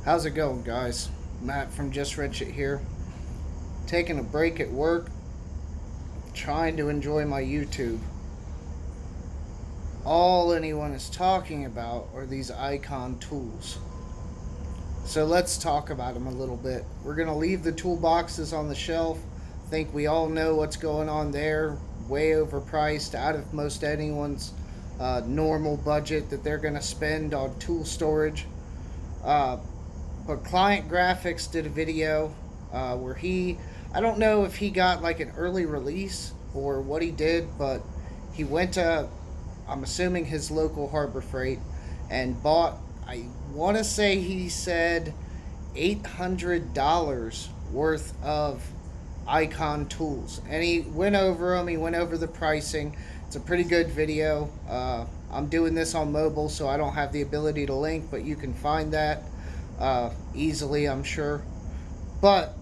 How's it going, guys? Matt from Just Wrench It here. Taking a break at work, trying to enjoy my YouTube. All anyone is talking about are these icon tools. So let's talk about them a little bit. We're going to leave the toolboxes on the shelf. Think we all know what's going on there. Way overpriced, out of most anyone's normal budget that they're going to spend on tool storage. Uh, but Client Graphics did a video where I don't know if he got like an early release or what he did, but he went to, I'm assuming his local Harbor Freight, and bought, I want to say he said $800 worth of icon tools. And he went over them, he went over the pricing. It's a pretty good video. I'm doing this on mobile, so I don't have the ability to link, but you can find that easily, I'm sure. But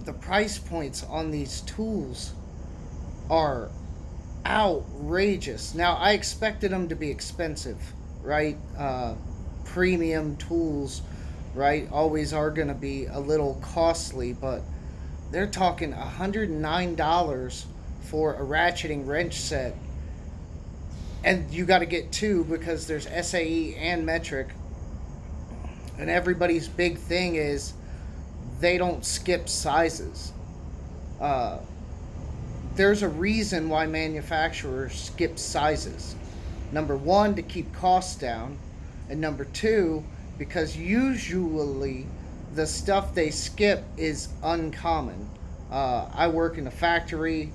the price points on these tools are outrageous. Now, I expected them to be expensive, right? Premium tools, right, always are going to be a little costly, but they're talking $109 for a ratcheting wrench set. And you got to get two because there's SAE and metric. And everybody's big thing is they don't skip sizes. There's a reason why manufacturers skip sizes. Number one, to keep costs down. And number two, because usually the stuff they skip is uncommon. I work in a factory.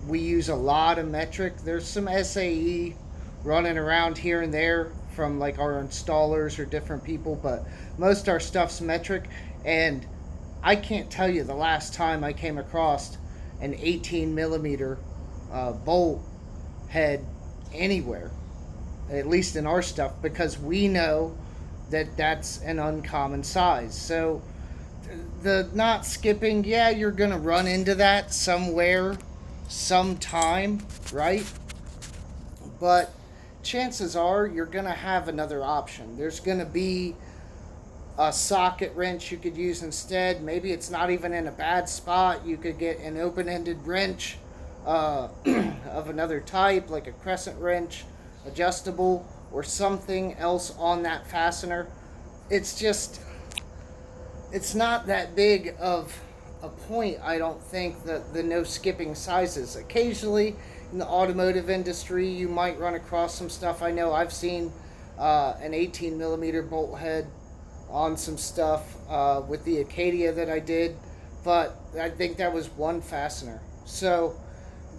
We use a lot of metric. There's some SAE running around here and there from like our installers or different people, but most of our stuff's metric. And I can't tell you the last time I came across an 18 millimeter bolt head anywhere, at least in our stuff, because we know that that's an uncommon size. So the not skipping, yeah, you're gonna run into that somewhere, sometime, right? But chances are you're gonna have another option. There's gonna be a socket wrench you could use instead. Maybe it's not even in a bad spot. You could get an open-ended wrench of another type, like a crescent wrench, adjustable, or something else on that fastener. It's just, it's not that big of a point, I don't think, that the no skipping sizes. Occasionally in the automotive industry you might run across some stuff. I know I've seen an 18 millimeter bolt head on some stuff with the Acadia that I did, but I think that was one fastener. So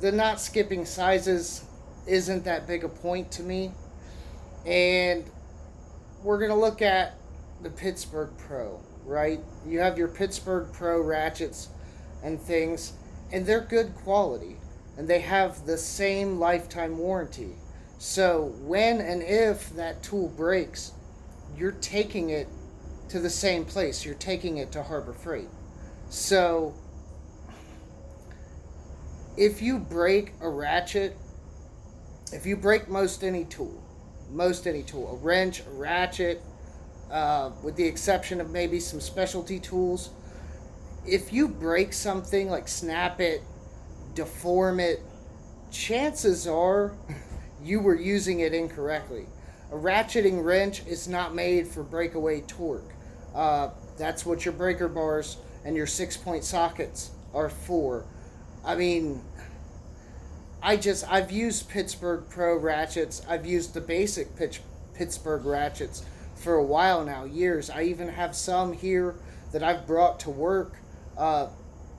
the not skipping sizes isn't that big a point to me. And we're going to look at the Pittsburgh Pro, right? You have your Pittsburgh Pro ratchets and things, and they're good quality, and they have the same lifetime warranty. So when and if that tool breaks, you're taking it to the same place. You're taking it to Harbor Freight. So if you break a ratchet, if you break most any tool, a wrench, a ratchet, with the exception of maybe some specialty tools, if you break something, like snap it, deform it, chances are you were using it incorrectly. A ratcheting wrench is not made for breakaway torque. That's what your breaker bars and your 6-point sockets are for. I mean, I've used Pittsburgh Pro ratchets. I've used the basic Pittsburgh ratchets for a while now, years. I even have some here that I've brought to work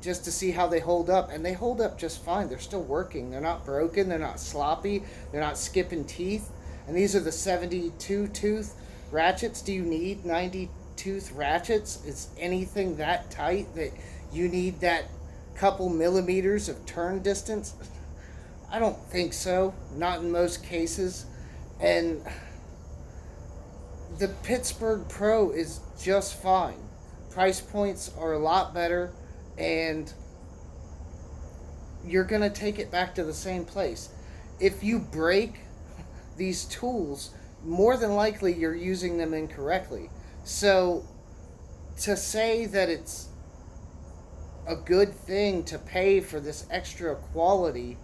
just to see how they hold up, and they hold up just fine. They're still working. They're not broken. They're not sloppy. They're not skipping teeth. And these are the 72 tooth ratchets. Do you need 90 tooth ratchets? Is anything that tight that you need that couple millimeters of turn distance? I don't think so. Not in most cases. And the Pittsburgh Pro is just fine. Price points are a lot better, and you're going to take it back to the same place. If you break these tools, more than likely you're using them incorrectly. So to say that it's a good thing to pay for this extra quality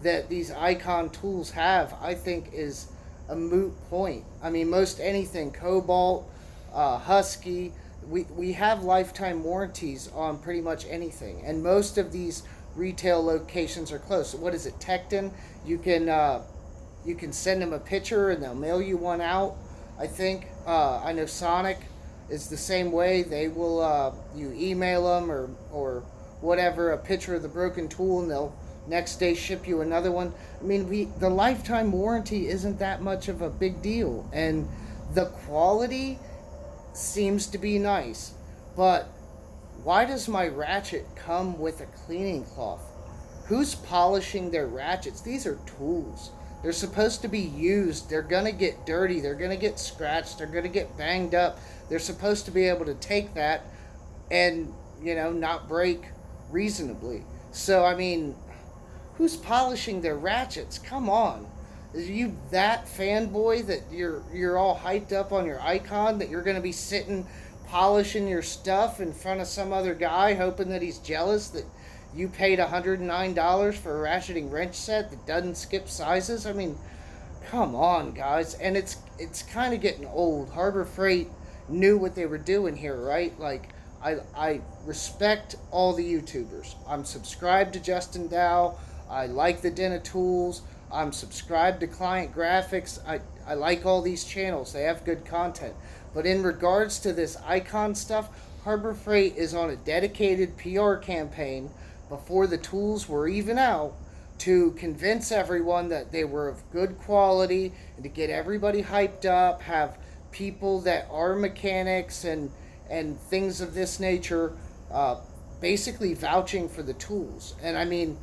that these icon tools have, I think is a moot point. I mean, most anything, Cobalt, Husky, we have lifetime warranties on pretty much anything, and most of these retail locations are close. What is it, Tecton? You can send them a picture and they'll mail you one out. I think I know Sonic is the same way. They will you email them or whatever a picture of the broken tool and they'll next day ship you another one. I mean, the lifetime warranty isn't that much of a big deal, and the quality seems to be nice. But why does my ratchet come with a cleaning cloth? Who's polishing their ratchets? These are tools. They're supposed to be used. They're going to get dirty. They're going to get scratched. They're going to get banged up. They're supposed to be able to take that and, not break reasonably. So, I mean, who's polishing their ratchets? Come on. Are you that fanboy that you're all hyped up on your icon that you're going to be sitting polishing your stuff in front of some other guy hoping that he's jealous that you paid $109 for a ratcheting wrench set that doesn't skip sizes? I mean, come on, guys. And it's kind of getting old. Harbor Freight knew what they were doing here, right? Like, I respect all the YouTubers. I'm subscribed to Justin Dow. I like the Den of Tools. I'm subscribed to Client Graphics. I like all these channels. They have good content. But in regards to this icon stuff, Harbor Freight is on a dedicated PR campaign before the tools were even out to convince everyone that they were of good quality and to get everybody hyped up, have people that are mechanics and things of this nature basically vouching for the tools. And I mean,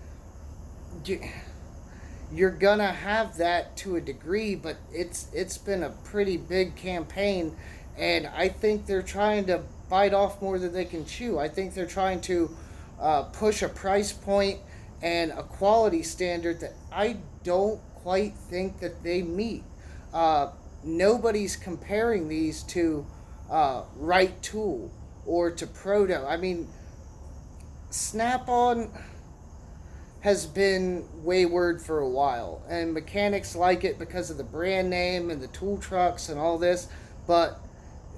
you're gonna have that to a degree, but it's been a pretty big campaign, and I think they're trying to bite off more than they can chew. I think they're trying to push a price point and a quality standard that I don't quite think that they meet. Nobody's comparing these to Right Tool or to Proto. I mean, Snap-on has been wayward for a while, and mechanics like it because of the brand name and the tool trucks and all this, but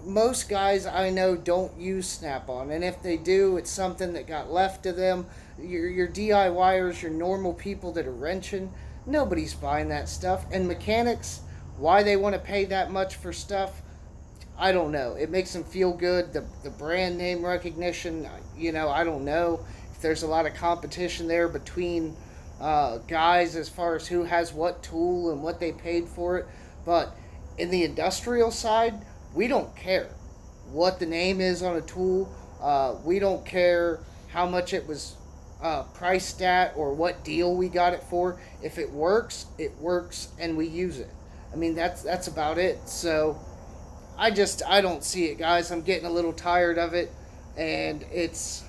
most guys I know don't use Snap-on, and if they do, it's something that got left to them. Your DIYers, your normal people that are wrenching, nobody's buying that stuff. And mechanics, why they want to pay that much for stuff, I don't know. It makes them feel good. The brand name recognition, I don't know if there's a lot of competition there between guys as far as who has what tool and what they paid for it. But in the industrial side, we don't care what the name is on a tool. We don't care how much it was priced at or what deal we got it for. If it works, and we use it. I mean, that's about it. So I don't see it, guys. I'm getting a little tired of it, and it's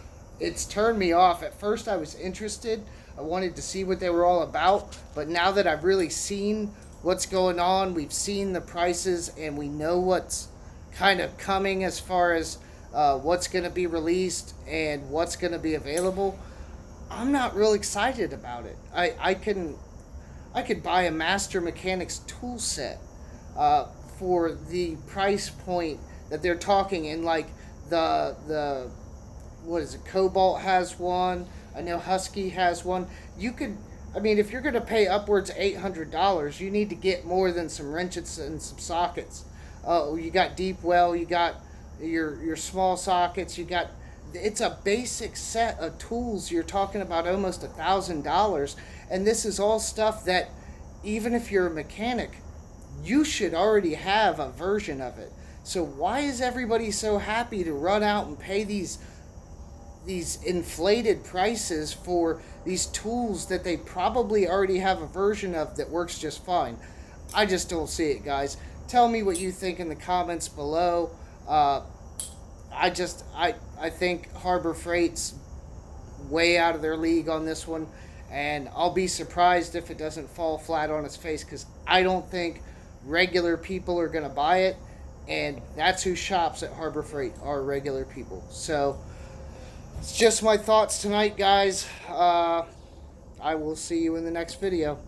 turned me off. At first, I was interested. I wanted to see what they were all about, but now that I've really seen what's going on, we've seen the prices, and we know what's kind of coming as far as what's going to be released and what's going to be available, I'm not real excited about it. I could buy a Master Mechanics tool set for the price point that they're talking in. Like the what is it? Cobalt has one. I know Husky has one. If you're going to pay upwards of $800, you need to get more than some wrenches and some sockets. You got deep well, you got your small sockets, it's a basic set of tools. You're talking about almost $1,000, and this is all stuff that even if you're a mechanic, you should already have a version of it. So why is everybody so happy to run out and pay these inflated prices for these tools that they probably already have a version of that works just fine? I just don't see it, guys. Tell me what you think in the comments below. I think Harbor Freight's way out of their league on this one, and I'll be surprised if it doesn't fall flat on its face, because I don't think regular people are going to buy it. And that's who shops at Harbor Freight, are regular people. So it's just my thoughts tonight, guys. I will see you in the next video.